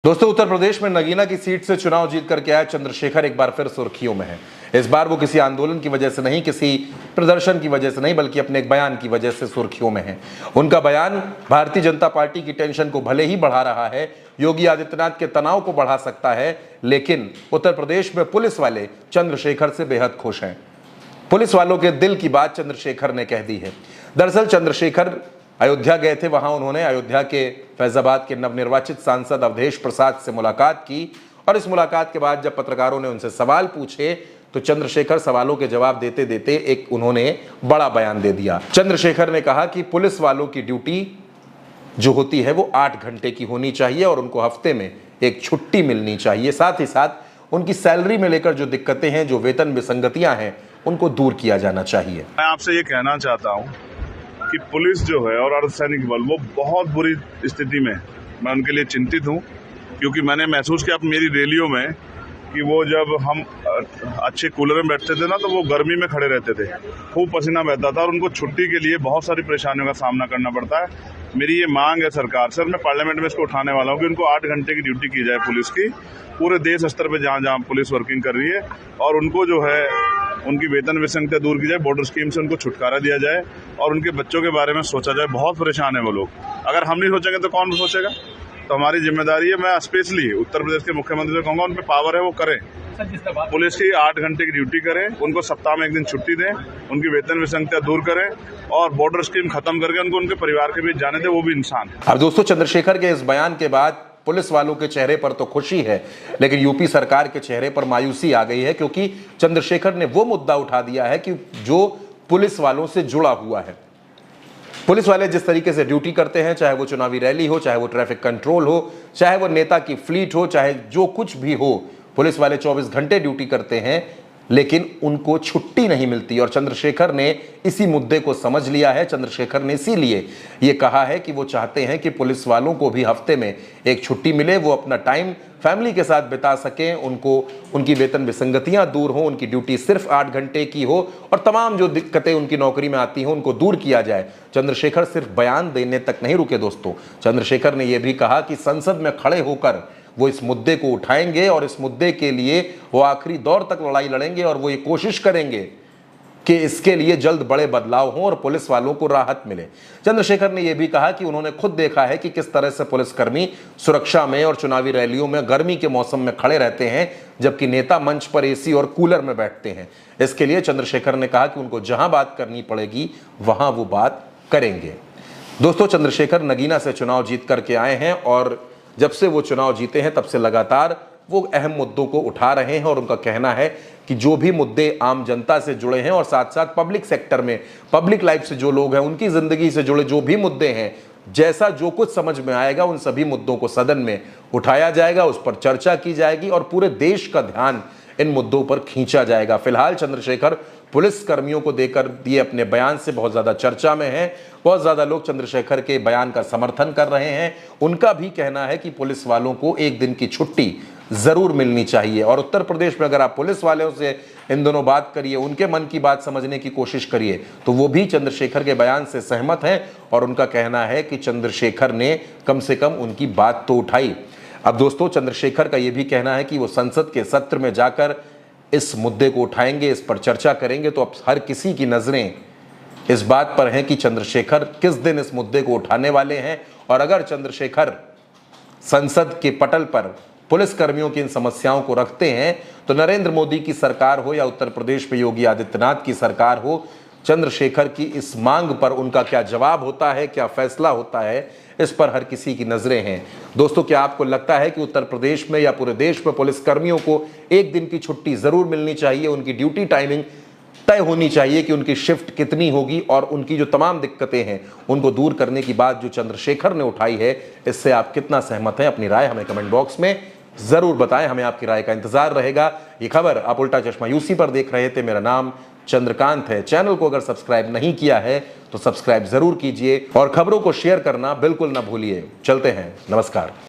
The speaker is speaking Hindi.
दोस्तों, उत्तर प्रदेश में नगीना की सीट से चुनाव जीत करके आए चंद्रशेखर एक बार फिर सुर्खियों में हैं। इस बार वो किसी आंदोलन की वजह से नहीं, किसी प्रदर्शन की वजह से नहीं, बल्कि अपने एक बयान की वजह से सुर्खियों में हैं। उनका बयान भारतीय जनता पार्टी की टेंशन को भले ही बढ़ा रहा है, योगी आदित्यनाथ के तनाव को बढ़ा सकता है, लेकिन उत्तर प्रदेश में पुलिस वाले चंद्रशेखर से बेहद खुश हैं। पुलिस वालों के दिल की बात चंद्रशेखर ने कह दी है। दरअसल चंद्रशेखर अयोध्या गए थे। वहां उन्होंने अयोध्या के फैजाबाद के नवनिर्वाचित सांसद अवधेश प्रसाद से मुलाकात की और इस मुलाकात के बाद जब पत्रकारों ने उनसे सवाल पूछे तो चंद्रशेखर सवालों के जवाब देते देते एक उन्होंने बड़ा बयान दे दिया। चंद्रशेखर ने कहा कि पुलिस वालों की ड्यूटी जो होती है वो 8 घंटे की होनी चाहिए और उनको हफ्ते में एक छुट्टी मिलनी चाहिए। साथ ही साथ उनकी सैलरी में लेकर जो दिक्कतें हैं, जो वेतन विसंगतियां हैं, उनको दूर किया जाना चाहिए। मैं आपसे ये कहना चाहता हूँ कि पुलिस जो है और अर्धसैनिक बल वो बहुत बुरी स्थिति में, मैं उनके लिए चिंतित हूँ, क्योंकि मैंने महसूस किया मेरी रैलियों में कि वो जब हम अच्छे कूलर में बैठते थे ना तो वो गर्मी में खड़े रहते थे, खूब पसीना बहता था और उनको छुट्टी के लिए बहुत सारी परेशानियों का सामना करना पड़ता है। मेरी ये मांग है सरकार से और मैं पार्लियामेंट में इसको उठाने वाला हूँ कि उनको 8 घंटे की ड्यूटी की जाए पुलिस की, पूरे देश स्तर पर जहाँ जहाँ पुलिस वर्किंग कर रही है, और उनको जो है उनकी वेतन विसंगतियां दूर की जाए, बॉर्डर स्कीम से उनको छुटकारा दिया जाए और उनके बच्चों के बारे में सोचा जाए। बहुत परेशान है वो लोग। अगर हम नहीं सोचेंगे तो कौन सोचेगा? तो हमारी जिम्मेदारी है, मैं स्पेशली उत्तर प्रदेश के मुख्यमंत्री से कहूँगा, उन पर पावर है वो करें, पुलिस की 8 घंटे की ड्यूटी करें, उनको सप्ताह में 1 दिन छुट्टी दें, उनकी वेतन विसंगतियां दूर करें और बॉर्डर स्कीम खत्म करके उनको उनके परिवार के बीच जाने दें, वो भी इंसान है। अब दोस्तों, चंद्रशेखर के इस बयान के बाद पुलिस वालों के चेहरे पर तो खुशी है, लेकिन यूपी सरकार के चेहरे पर मायूसी आ गई है, क्योंकि चंद्रशेखर ने वो मुद्दा उठा दिया है कि जो पुलिस वालों से जुड़ा हुआ है। पुलिस वाले जिस तरीके से ड्यूटी करते हैं, चाहे वो चुनावी रैली हो, चाहे वो ट्रैफिक कंट्रोल हो, चाहे वो नेता की फ्लीट हो, चाहे जो कुछ भी हो, पुलिस वाले 24 घंटे ड्यूटी करते हैं, लेकिन उनको छुट्टी नहीं मिलती। और चंद्रशेखर ने इसी मुद्दे को समझ लिया है। चंद्रशेखर ने इसीलिए ये कहा है कि वो चाहते हैं कि पुलिस वालों को भी हफ्ते में एक छुट्टी मिले, वो अपना टाइम फैमिली के साथ बिता सकें, उनको उनकी वेतन विसंगतियां दूर हो, उनकी ड्यूटी सिर्फ 8 घंटे की हो और तमाम जो दिक्कतें उनकी नौकरी में आती हैं उनको दूर किया जाए। चंद्रशेखर सिर्फ बयान देने तक नहीं रुके दोस्तों। चंद्रशेखर ने यह भी कहा कि संसद में खड़े होकर वो इस मुद्दे को उठाएंगे और इस मुद्दे के लिए वो आखिरी दौर तक लड़ाई लड़ेंगे और वो ये कोशिश करेंगे कि इसके लिए जल्द बड़े बदलाव हों और पुलिस वालों को राहत मिले। चंद्रशेखर ने यह भी कहा कि उन्होंने खुद देखा है कि किस तरह से पुलिसकर्मी सुरक्षा में और चुनावी रैलियों में गर्मी के मौसम में खड़े रहते हैं, जबकि नेता मंच पर एसी और कूलर में बैठते हैं। इसके लिए चंद्रशेखर ने कहा कि उनको जहां बात करनी पड़ेगी वहां वो बात करेंगे। दोस्तों, चंद्रशेखर नगीना से चुनाव जीत करके आए हैं और जब से वो चुनाव जीते हैं तब से लगातार वो अहम मुद्दों को उठा रहे हैं और उनका कहना है कि जो भी मुद्दे आम जनता से जुड़े हैं और साथ साथ पब्लिक सेक्टर में, पब्लिक लाइफ से जो लोग हैं, उनकी जिंदगी से जुड़े जो भी मुद्दे हैं, जैसा जो कुछ समझ में आएगा उन सभी मुद्दों को सदन में उठाया जाएगा, उस पर चर्चा की जाएगी और पूरे देश का ध्यान इन मुद्दों पर खींचा जाएगा। फिलहाल चंद्रशेखर पुलिस कर्मियों को देकर दिए अपने बयान से बहुत ज्यादा चर्चा में हैं। बहुत ज्यादा लोग चंद्रशेखर के बयान का समर्थन कर रहे हैं। उनका भी कहना है कि पुलिस वालों को 1 दिन की छुट्टी जरूर मिलनी चाहिए। और उत्तर प्रदेश में अगर आप पुलिस वालों से इन दोनों बात करिए, उनके मन की बात समझने की कोशिश करिए, तो वो भी चंद्रशेखर के बयान से सहमत हैं और उनका कहना है कि चंद्रशेखर ने कम से कम उनकी बात तो उठाई। अब दोस्तों, चंद्रशेखर का यह भी कहना है कि वो संसद के सत्र में जाकर इस मुद्दे को उठाएंगे, इस पर चर्चा करेंगे। तो अब हर किसी की नजरें इस बात पर हैं कि चंद्रशेखर किस दिन इस मुद्दे को उठाने वाले हैं। और अगर चंद्रशेखर संसद के पटल पर पुलिस कर्मियों की इन समस्याओं को रखते हैं तो नरेंद्र मोदी की सरकार हो या उत्तर प्रदेश में योगी आदित्यनाथ की सरकार हो, चंद्रशेखर की इस मांग पर उनका क्या जवाब होता है, क्या फैसला होता है, इस पर हर किसी की नजरें हैं। दोस्तों, क्या आपको लगता है कि उत्तर प्रदेश में या पूरे देश में पुलिस कर्मियों को 1 दिन की छुट्टी जरूर मिलनी चाहिए, उनकी ड्यूटी टाइमिंग तय होनी चाहिए कि उनकी शिफ्ट कितनी होगी और उनकी जो तमाम दिक्कतें हैं उनको दूर करने की बात जो चंद्रशेखर ने उठाई है, इससे आप कितना सहमत हैं? अपनी राय हमें कमेंट बॉक्स में जरूर बताएं। हमें आपकी राय का इंतजार रहेगा। ये खबर आप उल्टा चश्मा यूसी पर देख रहे थे। मेरा नाम चंद्रकांत है। चैनल को अगर सब्सक्राइब नहीं किया है तो सब्सक्राइब जरूर कीजिए और खबरों को शेयर करना बिल्कुल ना भूलिए। चलते हैं, नमस्कार।